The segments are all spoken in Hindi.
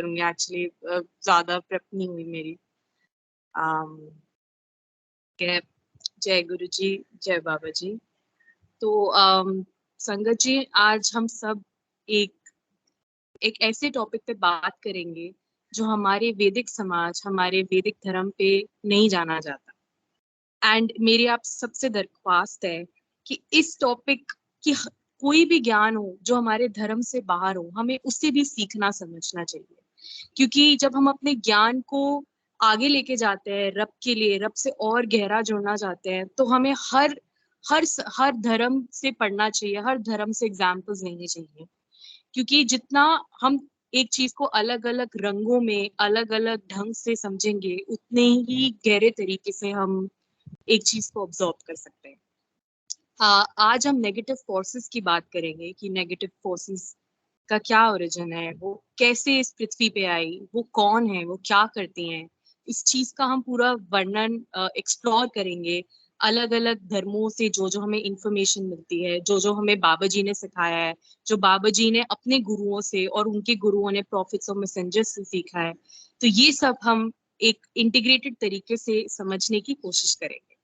करूंगी एक्चुअली, ज्यादा प्रेप नहीं हुई मेरी। um, जय गुरु जी, जय बाबा जी। तो संगत जी, आज हम सब एक एक ऐसे टॉपिक पे बात करेंगे जो हमारे वैदिक समाज, हमारे वैदिक धर्म पे नहीं जाना जाता। एंड मेरी आप सबसे दरख्वास्त है कि इस टॉपिक की कोई भी ज्ञान हो जो हमारे धर्म से बाहर हो, हमें उसे भी सीखना समझना चाहिए। क्योंकि जब हम अपने ज्ञान को आगे लेके जाते हैं रब के लिए, रब से और गहरा जुड़ना चाहते हैं, तो हमें हर हर धर्म से पढ़ना चाहिए, हर धर्म से एग्जाम्पल्स लेने चाहिए। क्योंकि जितना हम एक चीज को अलग अलग रंगों में, अलग अलग ढंग से समझेंगे, उतने ही गहरे तरीके से हम एक चीज को ऑब्जर्व कर सकते हैं। आज हम नेगेटिव फोर्सेस की बात करेंगे कि नेगेटिव फोर्सेस का क्या ओरिजिन है, वो कैसे इस पृथ्वी पे आई, वो कौन है, वो क्या करती हैं। इस चीज का हम पूरा वर्णन एक्सप्लोर करेंगे। अलग अलग धर्मों से जो जो हमें इंफॉर्मेशन मिलती है, जो जो हमें बाबा जी ने सिखाया है, जो बाबा जी ने अपने गुरुओं से और उनके गुरुओं ने प्रॉफिट्स और मैसेंजर्स से सीखा है, तो ये सब हम एक इंटीग्रेटेड तरीके से समझने की कोशिश करेंगे।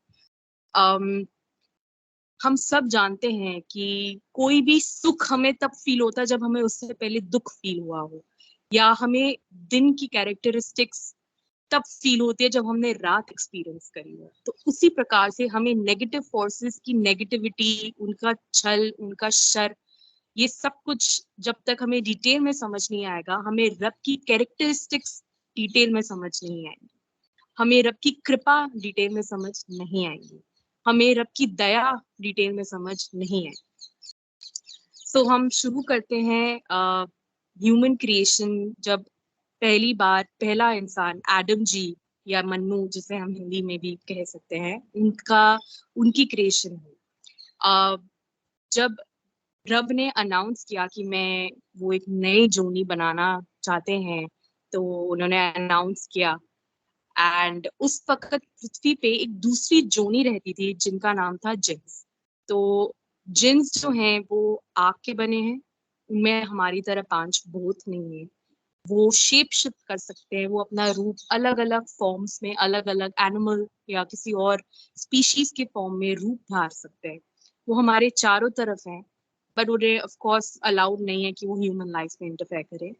हम सब जानते हैं कि कोई भी सुख हमें तब फील होता है जब हमें उससे पहले दुख फील हुआ हो, या हमें दिन की कैरेक्टरिस्टिक्स तब फील होती है जब हमने रात एक्सपीरियंस करी हो। तो उसी प्रकार से हमें नेगेटिव फोर्सेस की नेगेटिविटी, उनका छल, उनका शर, ये सब कुछ जब तक हमें डिटेल में समझ नहीं आएगा, हमें रब की कैरेक्टरिस्टिक्स डिटेल में समझ नहीं आएंगी, हमें रब की कृपा डिटेल में समझ नहीं आएगी, हमें रब की दया डिटेल में समझ नहीं आई। तो हम शुरू करते हैं ह्यूमन क्रिएशन। जब पहली बार पहला इंसान एडम जी, या मन्नू जिसे हम हिंदी में भी कह सकते हैं, उनकी क्रिएशन हुई। जब रब ने अनाउंस किया कि मैं वो एक नई जोनी बनाना चाहते हैं, तो उन्होंने अनाउंस किया। एंड उस वक्त पृथ्वी पे एक दूसरी जोनी रहती थी जिनका नाम था जिन्स। तो जिन्स जो हैं वो आग के बने हैं, उनमें हमारी तरह पांच भूत नहीं है। वो शेप शिफ्ट कर सकते हैं, वो अपना रूप अलग अलग फॉर्म्स में, अलग अलग एनिमल या किसी और स्पीशीज के फॉर्म में रूप धार सकते हैं। वो हमारे चारों तरफ हैं, बट उन्हें ऑफ कोर्स अलाउड नहीं है कि वो ह्यूमन लाइफ में इंटरफेयर करें।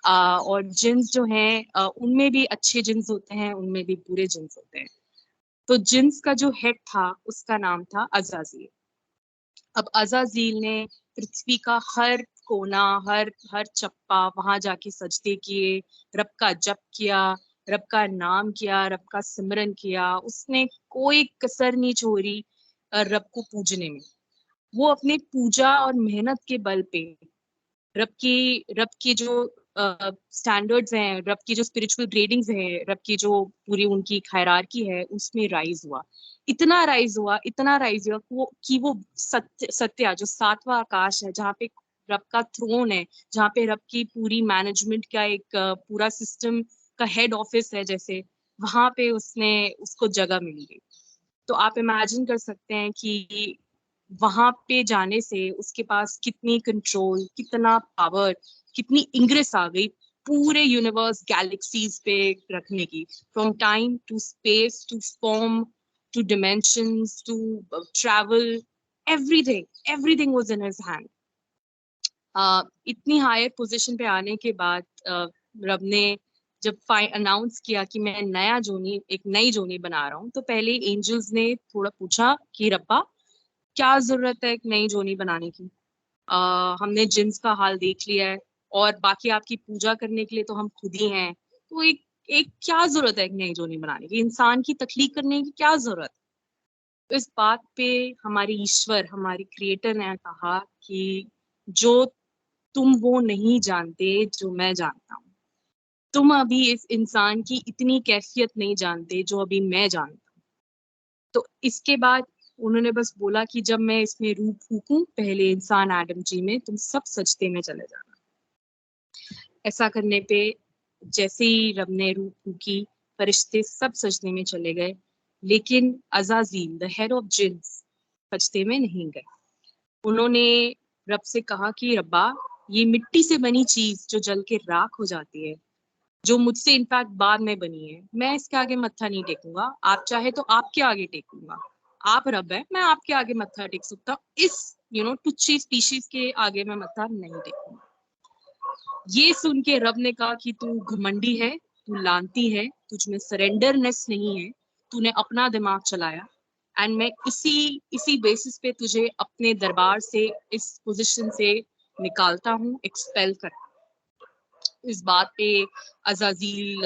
और जिन्स जो हैं उनमें भी अच्छे जिन्स होते हैं, उनमें भी बुरे जिन्स होते हैं। तो जिन्स का जो हेड था उसका नाम था अजाजील। अब अजाजील ने पृथ्वी का हर कोना, हर हर चप्पा वहां जाके सजदे किए, रब का जप किया, रब का नाम किया, रब का सिमरन किया। उसने कोई कसर नहीं छोड़ी रब को पूजने में। वो अपने पूजा और मेहनत के बल पे रब की जो स्टैंडर्ड्स हैं, रब की जो स्पिरिचुअल ग्रेडिंग्स हैं, रब की जो पूरी उनकी हायरार्की है, उसमें राइज हुआ। इतना राइज हुआ, इतना राइज हुआ कि वो सत्या जो सातवां आकाश है, जहाँ पे रब का थ्रोन है, जहाँ पे रब की पूरी मैनेजमेंट का एक पूरा सिस्टम का हेड ऑफिस है, जैसे वहां पे उसने उसको जगह मिल गई। तो आप इमेजिन कर सकते हैं कि वहां पे जाने से उसके पास कितनी कंट्रोल, कितना पावर, कितनी इंग्रेस आ गई पूरे यूनिवर्स, गैलेक्सीज पे रखने की। From time to space to form to dimensions to travel, everything everything was in his hand. इतनी हायर पोजीशन पे आने के बाद रब ने जब अनाउंस किया कि मैं एक नई जोनी बना रहा हूँ, तो पहले एंजल्स ने थोड़ा पूछा कि रब्बा, क्या जरूरत है एक नई जोनी बनाने की? हमने जिन्स का हाल देख लिया है, और बाकी आपकी पूजा करने के लिए तो हम खुद ही हैं। तो एक एक क्या जरूरत है एक नई जोनी बनाने की? इंसान की तख्लीक करने की क्या जरूरत? तो इस बात पे हमारे ईश्वर, हमारे क्रिएटर ने कहा कि जो तुम वो नहीं जानते जो मैं जानता हूँ। तुम अभी इस इंसान की इतनी कैफियत नहीं जानते जो अभी मैं जानता हूँ। तो इसके बाद उन्होंने बस बोला कि जब मैं इसमें रूह फूकूं पहले इंसान एडम जी में, तुम सब सजदे में चले जाना। ऐसा करने पे जैसे ही रब ने रूह फूकी, फरिश्ते सब सजदे में चले गए, लेकिन अजाजील द हेड ऑफ जिन्स सजदे में नहीं गए। उन्होंने रब से कहा कि रब्बा, ये मिट्टी से बनी चीज जो जल के राख हो जाती है, जो मुझसे इनफैक्ट बाद में बनी है, मैं इसके आगे मत्था नहीं टेकूंगा। आप चाहे तो आपके आगे टेकूंगा, आप रब है, मैं आपके आगे मत्था टेक सकता हूँ, इस टुच्ची स्पीशीज के आगे मैं मत्था नहीं टेकूंगा। ये सुन के रब ने कहा कि तू घमंडी है, तू लानती है, तुझ में सरेंडरनेस नहीं है, तूने अपना दिमाग चलाया, एंड मैं इसी बेसिस पे तुझे अपने दरबार से, इस पोजीशन से निकालता हूँ, एक्सपेल कर। इस बात पे अजाजील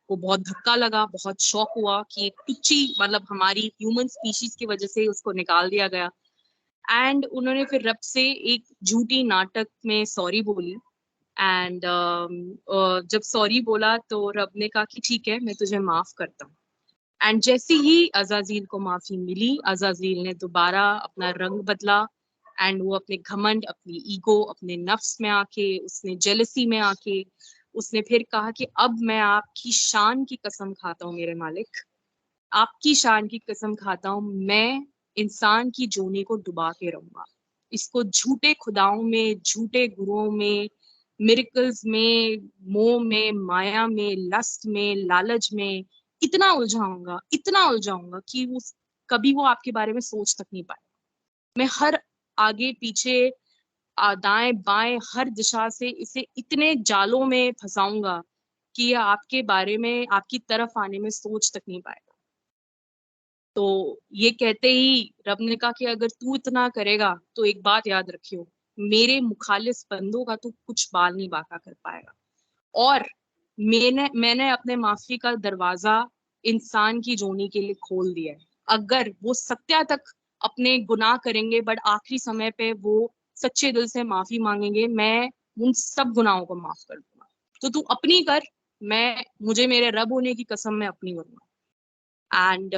को बहुत धक्का लगा, बहुत शौक हुआ कि एक टुच्ची, मतलब हमारी ह्यूमन स्पीशीज की वजह से उसको निकाल दिया गया। एंड उन्होंने फिर रब से एक झूठी नाटक में सॉरी बोली। एंड जब सॉरी बोला तो रब ने कहा कि ठीक है, मैं तुझे माफ करता हूँ। एंड जैसे ही अजाजील को माफी मिली, अजाजील ने दोबारा अपना रंग बदला, एंड वो अपने घमंड, अपनी ईगो, अपने नफ्स में आके, उसने जेलसी में आके, उसने फिर कहा कि अब मैं आपकी शान की कसम खाता हूँ मेरे मालिक, आपकी शान की कसम खाता हूँ, मैं इंसान की जोनी को डुबा के रहूंगा। इसको झूठे खुदाओं में, झूठे गुरुओं में, मिरेकल्स में, मोह में, माया में, लस्ट में, लालच में इतना उलझाऊंगा कि वो कभी वो आपके बारे में सोच तक नहीं पाए। मैं हर आगे पीछे, दाएं बाएं, हर दिशा से इसे इतने जालों में फंसाऊंगा कि ये आपके बारे में, आपकी तरफ आने में सोच तक नहीं पाएगा। तो ये कहते ही रब ने कहा कि अगर तू इतना करेगा तो एक बात याद रखियो, मेरे मुखालिस बंदों का तू कुछ बाल नहीं बाका कर पाएगा। और मैंने अपने माफी का दरवाजा इंसान की जोनी के लिए खोल दिया है। अगर वो सत्या तक अपने गुनाह करेंगे, बट आखिरी समय पे वो सच्चे दिल से माफी मांगेंगे, मैं उन सब गुनाहों को माफ कर दूंगा। तो तू अपनी कर, मुझे मेरे रब होने की कसम मैं अपनी करूंगा। एंड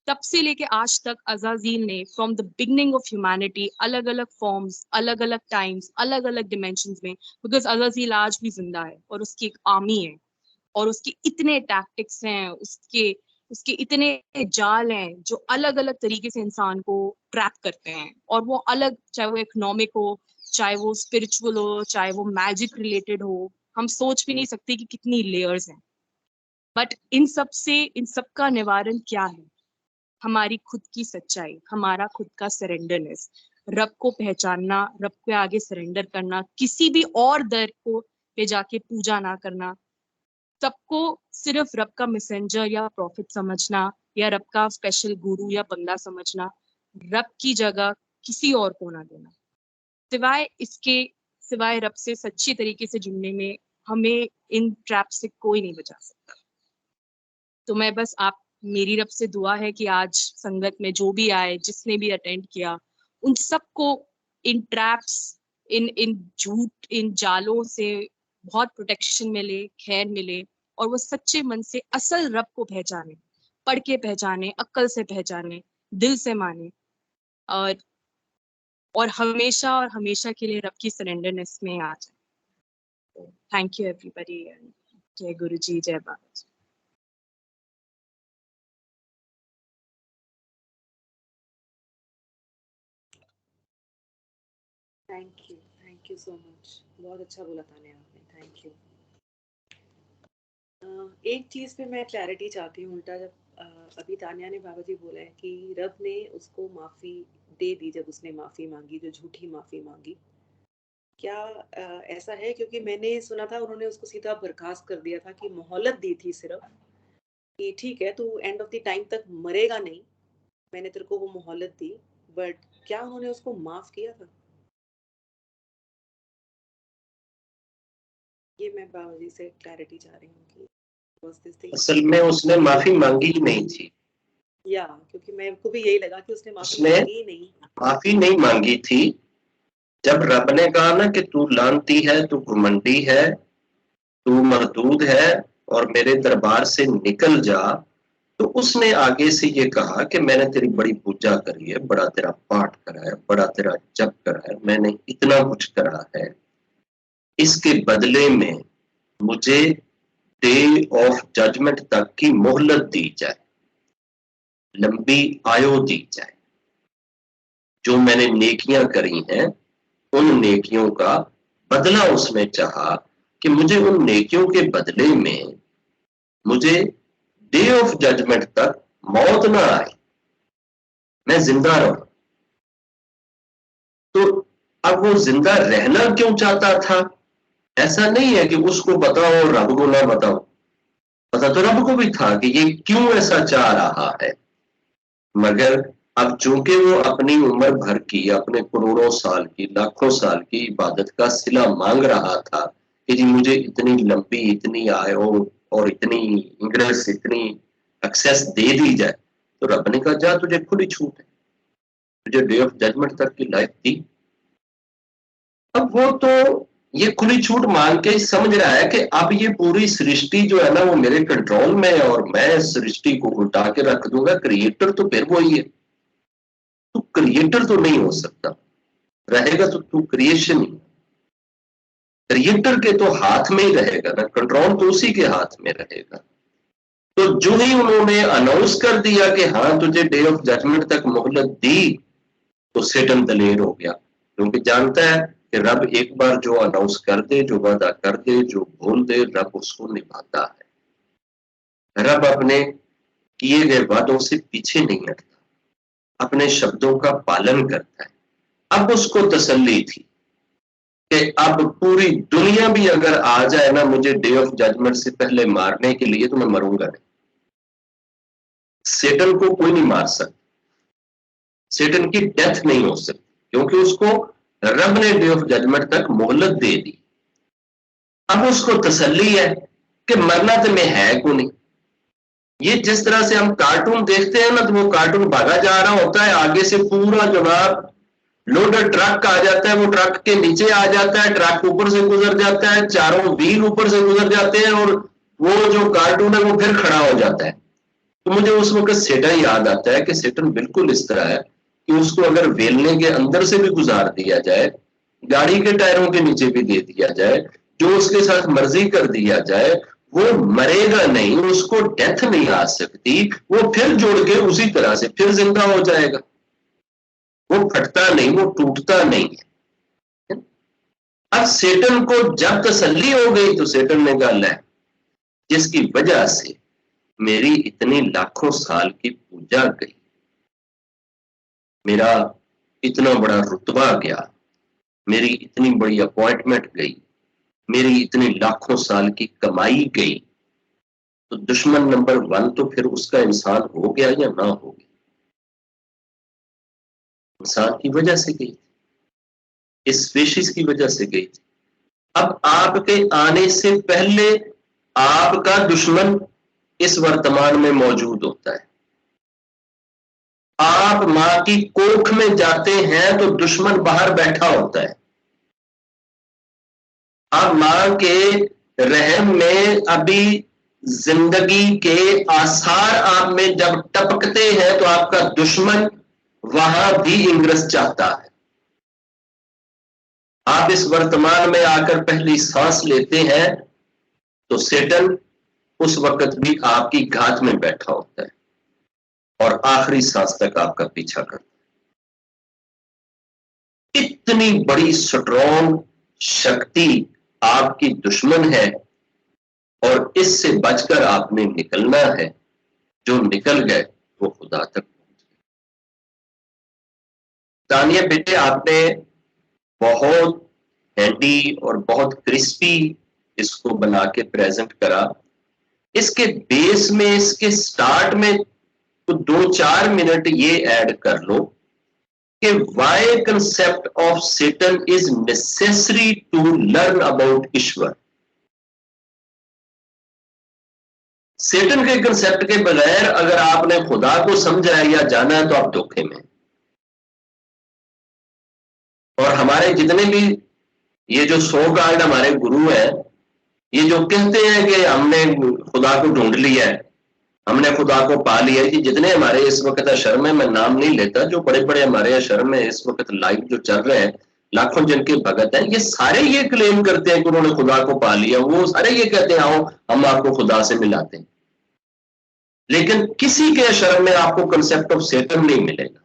तब से लेके आज तक अजाजील ने from the beginning of humanity अलग अलग फॉर्म्स, अलग अलग टाइम्स, अलग अलग डिमेंशंस में, बिकॉज अजाजील आज भी जिंदा है और उसकी एक आर्मी है, और उसके इतने टैक्टिक्स हैं, उसके उसके इतने जाल हैं जो अलग अलग तरीके से इंसान को ट्रैप करते हैं। और वो अलग, चाहे वो इकोनॉमिक हो, चाहे वो स्पिरिचुअल हो, चाहे वो मैजिक रिलेटेड हो, हम सोच भी नहीं सकते कि कितनी लेयर्स हैं। बट इन सब का निवारण क्या है? हमारी खुद की सच्चाई, हमारा खुद का सरेंडरनेस, रब को पहचानना, रब के आगे सरेंडर करना, किसी भी और दर को पे जाके पूजा ना करना, सबको सिर्फ रब का मैसेंजर या प्रॉफिट समझना, या रब का स्पेशल गुरु या बंदा समझना, रब की जगह किसी और को ना देना। सिवाय रब से सच्ची तरीके से जुड़ने में हमें इन ट्रैप से कोई नहीं बचा सकता। तो मैं बस, आप, मेरी रब से दुआ है कि आज संगत में जो भी आए, जिसने भी अटेंड किया, उन सबको इन ट्रैप्स, इन झूठ, इन जालों से बहुत प्रोटेक्शन मिले, खैर मिले, और वो सच्चे मन से असल रब को पहचाने, पढ़ के पहचाने, अक्ल से पहचाने, दिल से माने, और और हमेशा के लिए रब की सरेंडरनेस में आ जाए। थैंक यू एवरीबॉडी, जय गुरु जी, जय बाबा जी। Thank you so much. बहुत अच्छा बोला तान्या आपने, थैंक यू। एक चीज़ पे मैं क्लैरिटी चाहती हूँ उल्टा, जब अभी तान्या ने बाबा जी बोला है कि रब ने उसको माफ़ी दे दी जब उसने माफ़ी मांगी, जो झूठी माफ़ी मांगी, क्या ऐसा है? क्योंकि मैंने सुना था उन्होंने उसको सीधा बर्खास्त कर दिया था, कि मोहलत दी थी सिर्फ, कि ठीक है तू एंड ऑफ द टाइम तक मरेगा नहीं, मैंने तेरे को वो मोहलत दी। बट क्या उन्होंने उसको माफ़ किया था? ये मैं बाबा जी से क्लैरिटी चाह रही हूँ कि असल में उसने माफी मांगी ही नहीं थी, या क्योंकि मेरे को भी यही लगा कि उसने माफी नहीं मांगी थी। जब रब ने कहा ना कि तू लानती है, तू घुमंडी है, तू मरदूद है, और मेरे दरबार से निकल जा, तो उसने आगे से ये कहा कि मैंने तेरी बड़ी पूजा करी है, बड़ा तेरा पाठ करा है, बड़ा तेरा जप करा है, मैंने इतना कुछ करा है, इसके बदले में मुझे डे ऑफ जजमेंट तक की मोहलत दी जाए, लंबी आयु दी जाए। जो मैंने नेकियां करी हैं, उन नेकियों का बदला उसने चाहा कि मुझे उन नेकियों के बदले में मुझे डे ऑफ जजमेंट तक मौत ना आए, मैं जिंदा रहूं। तो अब वो जिंदा रहना क्यों चाहता था? ऐसा नहीं है कि उसको बताओ और रब को ना बताओ, पता तो रब को भी था कि ये क्यों ऐसा चाह रहा है, मगर अब चूंकि वो अपनी उम्र भर की, अपने करोड़ों साल की, लाखों साल की इबादत का सिला मांग रहा था कि जी मुझे इतनी लंबी, इतनी आयु और इतनी इंग्रेस, इतनी एक्सेस दे दी जाए, तो रब ने कहा जा तुझे खुली छूट है, तुझे डे ऑफ जजमेंट तक की लाइफ दी। अब वो तो ये खुली छूट मांग के समझ रहा है कि अब ये पूरी सृष्टि जो है ना वो मेरे कंट्रोल में है और मैं सृष्टि को उल्टा के रख दूंगा। क्रिएटर तो फिर वही है, तू क्रिएटर तो नहीं हो सकता, रहेगा तो तू क्रिएशन ही, क्रिएटर के तो हाथ में ही रहेगा ना, कंट्रोल तो उसी के हाथ में रहेगा। तो जो ही उन्होंने अनाउंस कर दिया कि हाँ तुझे डे ऑफ जजमेंट तक मोहलत दी, तो सेटन दलेर हो गया, क्योंकि जानता है कि रब एक बार जो अनाउंस कर दे, जो वादा कर दे, जो बोल दे, रब उसको निभाता है। रब अपने किए गए वादों से पीछे नहीं हटता, अपने शब्दों का पालन करता है। अब उसको तसल्ली थी कि अब पूरी दुनिया भी अगर आ जाए ना मुझे डे ऑफ जजमेंट से पहले मारने के लिए, तो मैं मरूंगा नहीं। सेटन को कोई नहीं मार सकता, सेटन की डेथ नहीं हो सकती, क्योंकि उसको रब ने डे ऑफ जजमेंट तक मोहलत दे दी। अब उसको तसल्ली है कि मरना तो मैं है को नहीं। ये जिस तरह से हम कार्टून देखते हैं ना, तो वो कार्टून भागा जा रहा होता है, आगे से पूरा जनाब लोडर ट्रक आ जाता है, वो ट्रक के नीचे आ जाता है, ट्रक ऊपर से गुजर जाता है, चारों व्हील ऊपर से गुजर जाते हैं और वो जो कार्टून है वो फिर खड़ा हो जाता है। तो मुझे उस वक्त सेटन याद आता है कि सेटन बिल्कुल इस तरह है कि उसको अगर वेलने के अंदर से भी गुजार दिया जाए, गाड़ी के टायरों के नीचे भी दे दिया जाए, जो उसके साथ मर्जी कर दिया जाए, वो मरेगा नहीं, उसको डेथ नहीं आ सकती, वो फिर जोड़ के उसी तरह से फिर जिंदा हो जाएगा। वो फटता नहीं, वो टूटता नहीं है। अब सेटन को जब तसल्ली हो गई, तो सेटन ने कहा ले, जिसकी वजह से मेरी इतनी लाखों साल की पूजा गई, मेरा इतना बड़ा रुतबा गया, मेरी इतनी बड़ी अपॉइंटमेंट गई, मेरी इतनी लाखों साल की कमाई गई, तो दुश्मन नंबर 1 तो फिर उसका इंसान हो गया या ना हो गया? इंसान की वजह से गई, इस स्पीशीज की वजह से गई थी। अब आपके आने से पहले आपका दुश्मन इस वर्तमान में मौजूद होता है। आप मां की कोख में जाते हैं तो दुश्मन बाहर बैठा होता है। आप मां के रहम में अभी जिंदगी के आसार आप में जब टपकते हैं, तो आपका दुश्मन वहां भी इंग्रस चाहता है। आप इस वर्तमान में आकर पहली सांस लेते हैं, तो सेटन उस वक्त भी आपकी घात में बैठा होता है और आखिरी सांस तक आपका पीछा करता है। इतनी बड़ी स्ट्रॉन्ग शक्ति आपकी दुश्मन है और इससे बचकर आपने निकलना है। जो निकल गए वो खुदा तक पहुंच गए। तानिया बेटे, आपने बहुत हैंडी और बहुत क्रिस्पी इसको बना के प्रेजेंट करा। इसके बेस में, इसके स्टार्ट में तो 2-4 मिनट ये ऐड कर लो कि why concept of Satan is necessary to learn about ईश्वर। सेटन के कंसेप्ट के बगैर अगर आपने खुदा को समझा है या जाना है, तो आप धोखे में। और हमारे जितने भी ये जो सो कॉल्ड हमारे गुरु हैं, ये जो कहते हैं कि हमने खुदा को ढूंढ लिया है, हमने खुदा को पा लिया है, कि जितने हमारे इस वक्त अशर में, मैं नाम नहीं लेता, जो बड़े बड़े हमारे अशर में इस वक्त लाइव जो चल रहे हैं, लाखों जन के भगत हैं, ये सारे ये क्लेम करते हैं कि उन्होंने खुदा को पा लिया। वो सारे ये कहते हैं आओ हम आपको खुदा से मिलाते हैं, लेकिन किसी के अशर में आपको कंसेप्ट ऑफ सेटन नहीं मिलेगा।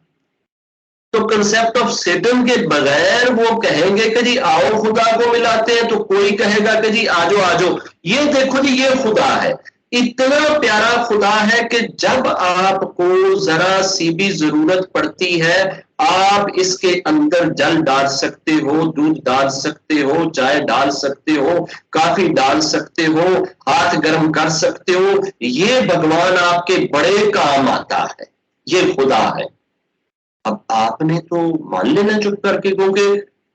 तो कंसेप्ट ऑफ सेटन के बगैर वो कहेंगे कि जी आओ खुदा को मिलाते हैं, तो कोई कहेगा कि जी आजो आजो, ये देखो जी ये खुदा है, इतना प्यारा खुदा है कि जब आपको जरा सी भी जरूरत पड़ती है आप इसके अंदर जल डाल सकते हो, दूध डाल सकते हो, चाय डाल सकते हो, कॉफी डाल सकते हो, हाथ गर्म कर सकते हो, ये भगवान आपके बड़े काम आता है, ये खुदा है। अब आपने तो मान लेना चुप करके, क्योंकि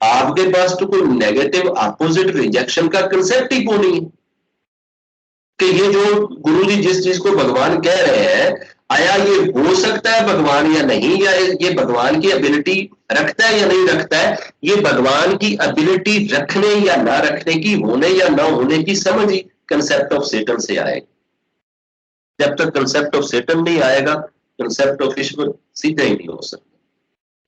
आपके पास तो कोई नेगेटिव अपोजिट रिजेक्शन का कंसेप्ट ही को नहीं है कि ये जो गुरु जी जिस चीज को भगवान कह रहे हैं, आया ये हो सकता है भगवान या नहीं, या ये भगवान की एबिलिटी रखता है या नहीं रखता है, ये भगवान की एबिलिटी रखने या ना रखने की, होने या ना होने की समझ ही कंसेप्ट ऑफ सेटन से आएगी। जब तक कंसेप्ट ऑफ सेटन नहीं आएगा, कंसेप्ट ऑफ ईश्वर सीधा ही नहीं हो सकता।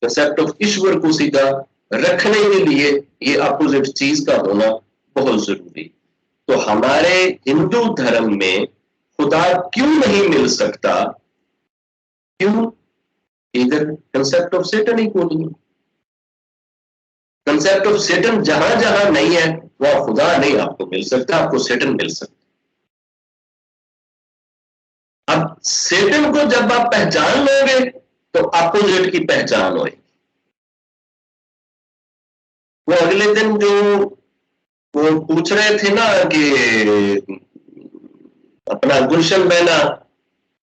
कंसेप्ट ऑफ ईश्वर को सीधा रखने के लिए ये अपोजिट चीज का होना बहुत जरूरी। तो हमारे हिंदू धर्म में खुदा क्यों नहीं मिल सकता? क्यों? इधर कंसेप्ट ऑफ सेटन ही को नहीं है। कंसेप्ट ऑफ सेटन जहां जहां नहीं है वह खुदा नहीं आपको मिल सकता, आपको सेटन मिल सकता। अब सेटन को जब आप पहचान लोगे तो अपोजिट की पहचान होगी। वो अगले दिन जो वो पूछ रहे थे ना कि अपना गुलशन बहना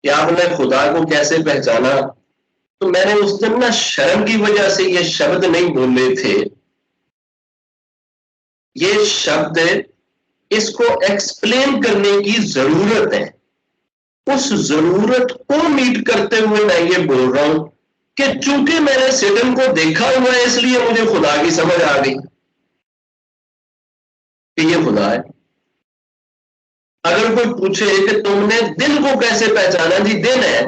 कि आपने खुदा को कैसे पहचाना, तो मैंने उस दिन ना शर्म की वजह से ये शब्द नहीं बोले थे। ये शब्द इसको एक्सप्लेन करने की जरूरत है, उस जरूरत को मीट करते हुए मैं ये बोल रहा हूं कि चूंकि मैंने सेटन को देखा हुआ है इसलिए मुझे खुदा की समझ आ गई कि ये खुदा है। अगर कोई पूछे कि तुमने दिन को कैसे पहचाना, जी दिन है,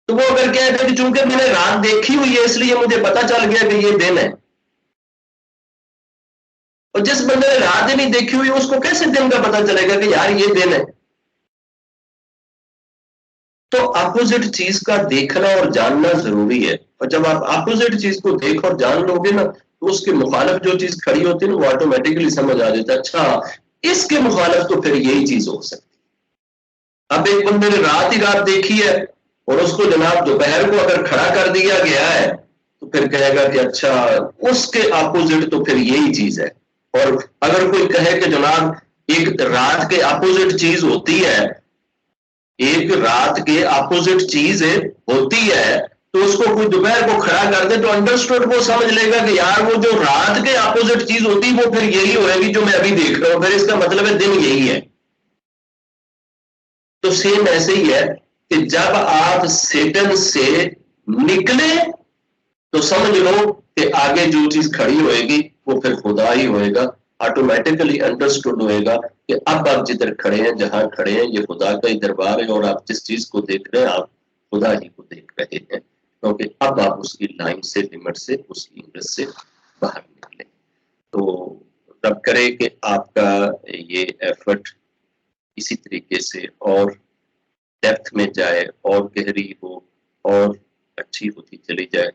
तो वो अगर कहे कि चूंकि मैंने रात देखी हुई है इसलिए मुझे पता चल गया कि ये दिन है, और जिस बंदे ने रात ही नहीं देखी हुई उसको कैसे दिन का पता चलेगा कि यार ये दिन है? तो अपोजिट चीज का देखना और जानना जरूरी है, और जब आप अपोजिट चीज को देख और जान लोगे ना तो उसके मुखालिफ जो चीज खड़ी होती है ना वो ऑटोमेटिकली समझ आ जाता है, अच्छा इसके मुखालिफ तो फिर यही चीज हो सकती है। अब एक बंदे ने रात ही रात देखी है और उसको जनाब दोपहर को अगर खड़ा कर दिया गया है तो फिर कहेगा कि अच्छा उसके अपोजिट तो फिर यही चीज है। और अगर कोई कहे कि जनाब एक रात के अपोजिट चीज होती है, एक रात के अपोजिट चीज होती है, तो उसको कोई दोपहर को खड़ा कर दे तो अंडरस्टूड वो समझ लेगा कि यार वो जो रात के अपोजिट चीज होती है वो फिर यही होएगी जो मैं अभी देख रहा हूं, फिर इसका मतलब है दिन यही है। तो सेम ऐसे ही है कि जब आप सेटन से निकले तो समझ लो कि आगे जो चीज खड़ी होएगी वो फिर खुदा ही होएगा। ऑटोमेटिकली अंडरस्टूड होएगा कि अब आप जिधर खड़े हैं, जहां खड़े हैं, ये खुदा का ही दरबार है और आप जिस चीज को देख रहे हैं आप खुदा ही को देख रहे हैं, क्योंकि अब आप उसकी लाइन से, लिमिट से, उसकी इंग्लिश से बाहर निकले। तो रब करे कि आपका ये एफर्ट इसी तरीके से और डेप्थ में जाए और गहरी हो और अच्छी होती चली जाए।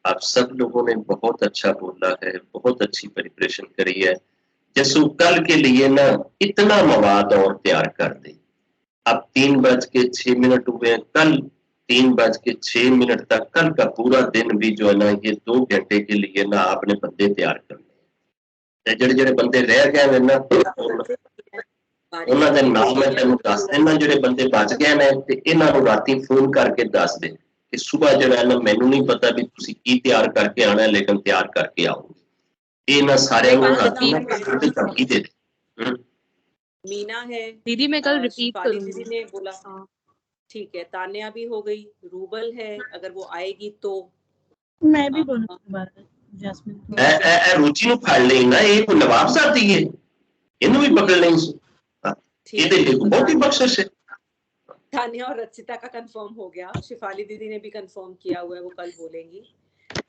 आप सब लोगों ने बहुत अच्छा बोला है, बहुत अच्छी प्रिपरेशन करी है। जैसे कल के लिए ना इतना मवाद और तैयार कर दे। अब 3:06 हुए हैं, कल 3:06 तक कल का पूरा दिन भी जो है ना ये 2 घंटे के लिए ना आपने बंदे तैयार करने। जेड़े जेड़े बंदे रह गए ना उन्होंने नाम मैं तेन दस देना, जेड़े बंदे बच गए ने ते इन्हां नूं राती फोन करके दस दे कि सुबह जो है ना मैनू नहीं पता भी तुसी की तैयार करके आना है, लेकिन तैयार करके आओगे। ये ना सारे धमकी दे दे। मीना है दीदी मैं कल रिपीट शिफाली करूंगी। दीदी ने बोला ठीक है, तान्या भी हो गई, रूबल है अगर वो आएगी तो मैं भी बोलूंगी जैस्मिन। ए रुचि नु फड़ ले ना, ये कोई नवाब साथी है, इन्हें भी पकड़ लें। ये दे बहुत ही बख्शिश है। तान्या और रचिता का कंफर्म हो गया, शिफाली दीदी ने भी कंफर्म किया हुआ है वो कल बोलेंगी।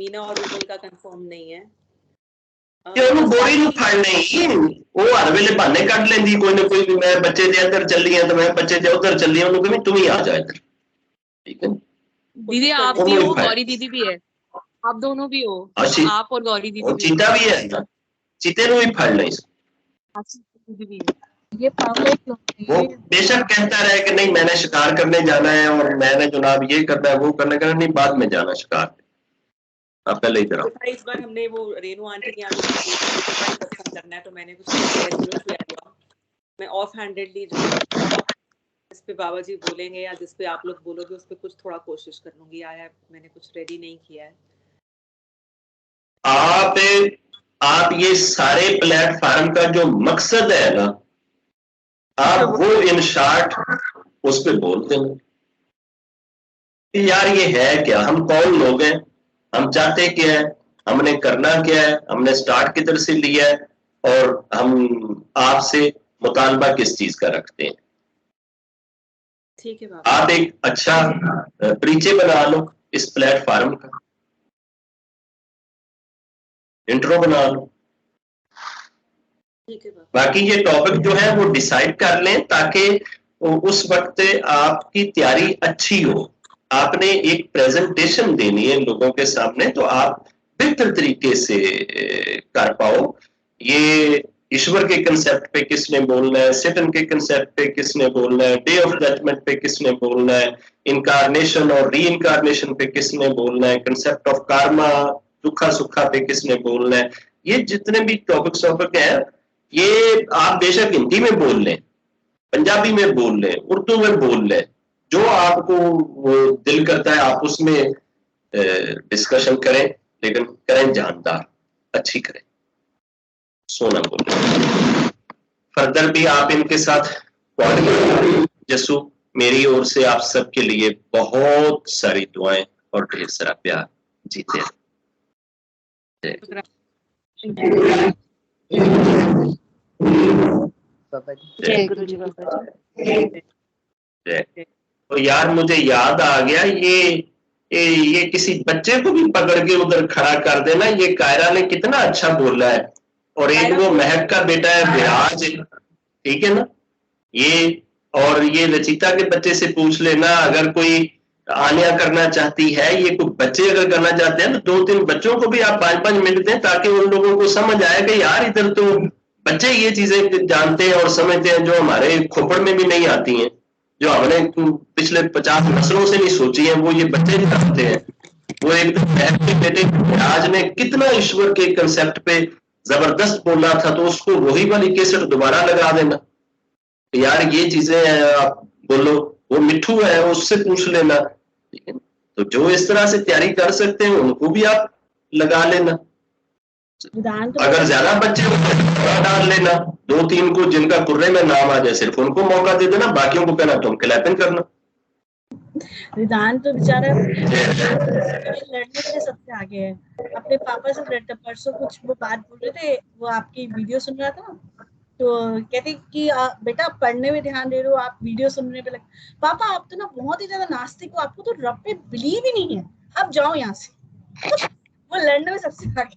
मीना और रूबल का कंफर्म नहीं है। गोरी नु फड़ नहीं, वो हर वेले बहाने कट लेंदी कोई ना कोई, मैं बच्चे दे अंदर चली है तो मैं बच्चे दे उधर चली हूं, तुम ही आ जा इधर, ठीक है दीदी आप भी हो, गौरी दीदी भी है, आप दोनों भी हो, आप और गौरी दीदी भी चीता भी है ना, चीते नु भी फाड़ ले दीदी भी है। ये पागल वो बेशक कहता रहे कि नहीं मैंने शिकार करने जाना है और मैंने जनाब ये करना है वो करना है, नहीं बाद में जाना शिकार, आप पहले इधर आओ। इस बार हमने वो रेनू आंटी के यहाँ सत्संग करना है तो मैंने कुछ शेड्यूल किया हुआ, मैं ऑफ हैंडेडली जो जिस पे बाबा जी बोलेंगे या जिस पे आप लोग बोलोगे उस पे कुछ थोड़ा कोशिश कर लूंगी। आया मैंने कुछ रेडी नहीं किया है। आप ये सारे प्लेटफॉर्म का जो मकसद है ना, आप वो इन शॉर्ट उस पे बोलते हैं कि यार ये है क्या, हम कौन लोग हैं, हम चाहते क्या है, हमने करना क्या है, हमने स्टार्ट किधर से लिया है और हम आपसे मुतालबा किस चीज का रखते हैं। ठीक है बाबा। आप एक अच्छा परिचय बना लो इस प्लेटफॉर्म का, इंट्रो बना लो। बाकी ये टॉपिक जो है वो डिसाइड कर लें ताकि उस वक्त आपकी तैयारी अच्छी हो। आपने एक प्रेजेंटेशन देनी है लोगों के सामने तो आप बेहतर तरीके से कर पाओ। ये ईश्वर के कंसेप्ट पे किसने बोलना है, सेटन के कंसेप्ट पे किसने बोलना है, डे ऑफ जजमेंट पे किसने बोलना है, इनकारनेशन और री इनकारनेशन पे किसने बोलना है, कंसेप्ट ऑफ कार्मा दुखा सुखा पे किसने बोलना है, ये जितने भी टॉपिक है ये आप बेशक हिंदी में बोल लें, पंजाबी में बोल लें, उर्दू में बोल लें, जो आपको वो दिल करता है आप उसमें डिस्कशन करें, लेकिन करें जानदार, अच्छी करें, सोना बोले। फर्दर भी आप इनके साथ जसू, मेरी ओर से आप सबके लिए बहुत सारी दुआएं और ढेर सारा प्यार। जीते जय गुरु जी बाबा जी। तो यार मुझे याद आ गया, ये किसी बच्चे को भी पकड़ के उधर खड़ा कर देना। ये कायरा ने कितना अच्छा बोला है, और एक वो महक का बेटा है विराज, ठीक है ना, ये और ये रचिता के बच्चे से पूछ लेना, अगर कोई आनिया करना चाहती है, ये कोई बच्चे अगर करना चाहते हैं तो 2-3 बच्चों को भी आप 5-5 मिनट दें ताकि उन लोगों को समझ आए कि यार इधर तो बच्चे ये चीजें जानते हैं और समझते हैं जो हमारे खोपड़ में भी नहीं आती हैं, जो हमने पिछले 50 नस्लों से नहीं सोची है, वो ये बच्चे जानते हैं। वो एक बेटे आज ने कितना ईश्वर के कंसेप्ट पे जबरदस्त बोला था, तो उसको वही वाली केसट दोबारा लगा देना यार, ये चीजें आप बोलो, वो मिठू है उससे पूछ लेना, ठीक है। तो जो इस तरह से तैयारी कर सकते हैं उनको भी आप लगा लेना। अगर ज्यादा बच्चे डाल लेना, 2-3 को जिनका कुर्रे में नाम आ जाए सिर्फ उनको मौका दे देना, बाकियों को कहना तुम क्लैपिंग करना। रिदान तो बेचारा लड़ने के लिए सबसे आगे है, अपने पापा से लड़ता। परसों कुछ वो बात बोल रहे थे, वो आपकी वीडियो सुन रहा था तो कहते कि बेटा पढ़ने में ध्यान दे रहे हो, आप वीडियो सुनने पे लगे। पापा आप तो ना बहुत ही ज्यादा नास्तिक हो, आपको तो रब पे बिलीव ही नहीं है, अब जाओ यहाँ से। वो लड़ने में सबसे आगे।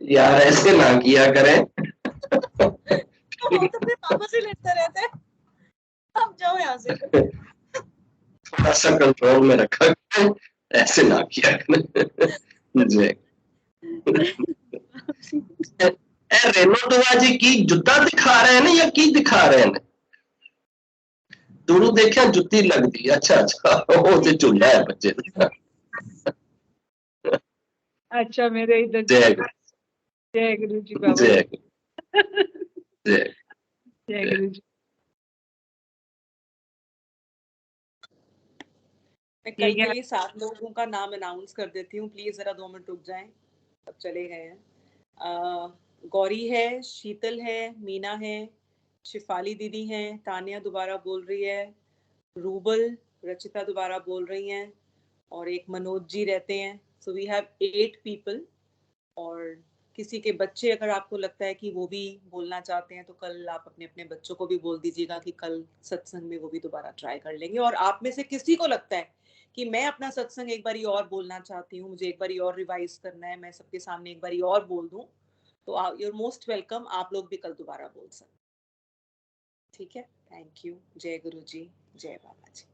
यार ऐसे ना किया करें। तो वो तो अपने पापा से लड़ता रहता है, अब जाओ यहाँ से। थोड़ा सा कंट्रोल में रखा करें, ऐसे ना किया करें। जी रेनो दुआ जी की जुत्ता दिखा रहे हैं ना या की दिखा रहे हैं? दूरों देखा जुत्ती लगती, अच्छा अच्छा, वो तो झूला है बच्चे। अच्छा मेरे इधर जय गुरु जी बाबा, जय जय जय गुरु जी। मैं कल के लिए 7 लोगों का नाम अनाउंस कर देती हूँ, प्लीज जरा 2 मिनट रुक जाएं, सब चले गए हैं। गौरी है, शीतल है, मीना है, शिफाली दीदी हैं, तानिया दोबारा बोल रही है, रूबल, रचिता दोबारा बोल रही हैं, और एक मनोज जी रहते हैं। So we have 8 people. और किसी के बच्चे अगर आपको लगता है कि वो भी बोलना चाहते हैं तो कल आप अपने अपने बच्चों को भी बोल दीजिएगा कि कल सत्संग में वो भी दोबारा ट्राई कर लेंगे। और आप में से किसी को लगता है कि मैं अपना सत्संग एक बारी और बोलना चाहती हूँ, मुझे एक बारी और रिवाइज करना है, मैं सबके सामने एक बारी और बोल दूं, तो यू आर मोस्ट वेलकम, आप लोग भी कल दोबारा बोल सकते। ठीक है, थैंक यू। जय गुरु जी, जय बाबा जी।